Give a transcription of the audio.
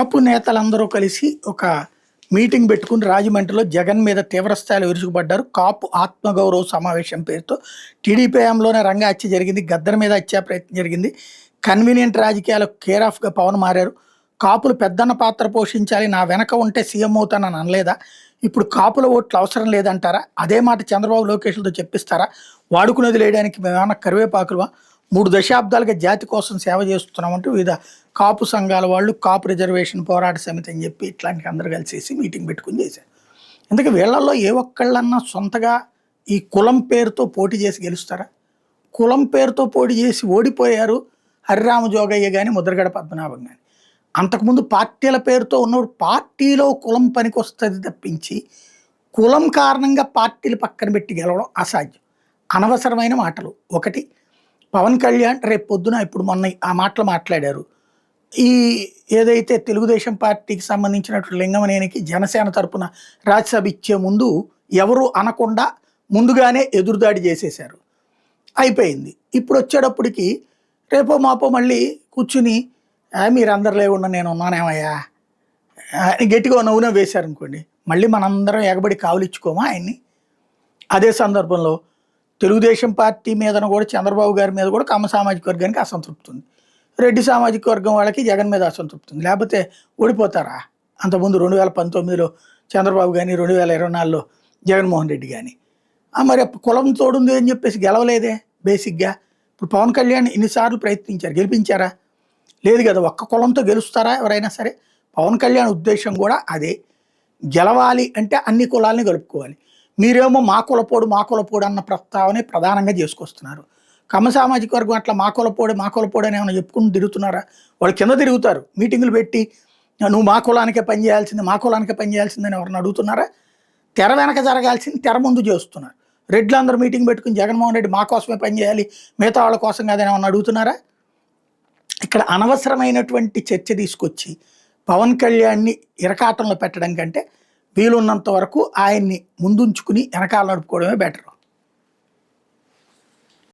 కాపు నేతలందరూ కలిసి ఒక మీటింగ్ పెట్టుకుని రాజమండ్రిలో జగన్ మీద తీవ్రస్థాయిలో విరుచుకుపడ్డారు. కాపు ఆత్మగౌరవ సమావేశం పేరుతో టీడీపీ హయాంలోనే రంగ హత్య జరిగింది. గద్దర్ మీద హత్యా ప్రయత్నం జరిగింది. కన్వీనియంట్ రాజకీయాలకు కేర్ ఆఫ్గా పవన్ మారారు. కాపులు పెద్దన్న పాత్ర పోషించాలి, నా వెనక ఉంటే సీఎం అవుతానని అనలేదా? ఇప్పుడు కాపుల ఓట్లు అవసరం లేదంటారా? అదే మాట చంద్రబాబు లోకేష్లతో చెప్పిస్తారా? వాడుకునేది లేయడానికి మేమేమన్నా కరివేపాకులువా? 3 దశాబ్దాలుగా జాతి కోసం సేవ చేస్తున్నామంటూ వివిధ కాపు సంఘాల వాళ్ళు, కాపు రిజర్వేషన్ పోరాట సమితి అని చెప్పి ఇట్లాంటి అందరూ కలిసేసి మీటింగ్ పెట్టుకుని చేశారు. అందుకే వీళ్ళల్లో ఏ ఒక్కళ్ళన్నా సొంతగా ఈ కులం పేరుతో పోటీ చేసి గెలుస్తారా? కులం పేరుతో పోటీ చేసి ఓడిపోయారు హరిరామ జోగయ్య కానీ, ముద్రగడ పద్మనాభం కానీ. అంతకుముందు పార్టీల పేరుతో ఉన్నప్పుడు పార్టీలో కులం పనికొస్తుంది తప్పించి కులం కారణంగా పార్టీలు పక్కన పెట్టి గెలవడం అసాధ్యం. అనవసరమైన మాటలు. ఒకటి, పవన్ కళ్యాణ్ రేపు పొద్దున ఇప్పుడు మొన్న ఆ మాటలు మాట్లాడారు. ఈ ఏదైతే తెలుగుదేశం పార్టీకి సంబంధించినటువంటి లింగమనేనికి జనసేన తరపున రాజ్యసభ ఇచ్చే ముందు ఎవరు అనకుండా ముందుగానే ఎదురుదాడి చేసేశారు. అయిపోయింది. ఇప్పుడు వచ్చేటప్పటికి రేపో మాపో మళ్ళీ కూర్చుని మీరందరూ లేకుండా నేను ఉన్నానేమయ్యా గట్టిగా నవ్వునే వేశారనుకోండి, మళ్ళీ మనందరం ఎగబడి కావులిచ్చుకోమా ఆయన్ని? అదే సందర్భంలో తెలుగుదేశం పార్టీ మీదన కూడా చంద్రబాబు గారి మీద కూడా కమ్మ సామాజిక వర్గానికి అసంతృప్తి ఉంది. రెడ్డి సామాజిక వర్గం వాళ్ళకి జగన్ మీద అసంతృప్తి ఉంది. లేకపోతే ఓడిపోతారా? అంతకుముందు 2019లో చంద్రబాబు కానీ, 2024లో జగన్మోహన్ రెడ్డి కానీ. మరి కులం తోడుంది అని చెప్పేసి గెలవలేదే బేసిక్గా. ఇప్పుడు పవన్ కళ్యాణ్ ఇన్నిసార్లు ప్రయత్నించారు, గెలిపించారా? లేదు కదా. ఒక్క కులంతో గెలుస్తారా ఎవరైనా సరే? పవన్ కళ్యాణ్ ఉద్దేశం కూడా అదే. గెలవాలి అంటే అన్ని కులాలని కలుపుకోవాలి. మీరేమో మా కులపోడు అన్న ప్రస్తావనే ప్రధానంగా చేసుకొస్తున్నారు. కమ్మ సామాజిక వర్గం అట్లా మా కులపోడు అని ఏమైనా చెప్పుకుని తిరుగుతున్నారా? వాళ్ళు కింద తిరుగుతారు మీటింగులు పెట్టి, నువ్వు మా కులానికే పనిచేయాల్సిందని ఎవరిని అడుగుతున్నారా? తెర వెనక జరగాల్సింది తెర ముందు చేస్తున్నారు. రెడ్లందరూ మీటింగ్ పెట్టుకుని జగన్మోహన్ రెడ్డి మా కోసమే పనిచేయాలి, మిగతా వాళ్ళ కోసం కాదని ఏమన్నా అడుగుతున్నారా? ఇక్కడ అనవసరమైనటువంటి చర్చ తీసుకొచ్చి పవన్ కళ్యాణ్ని ఇరకాటంలో పెట్టడం కంటే వీలున్నంత వరకు ఆయన్ని ముందుంచుకుని వెనకాల నడుపుకోవడమే బెటర్.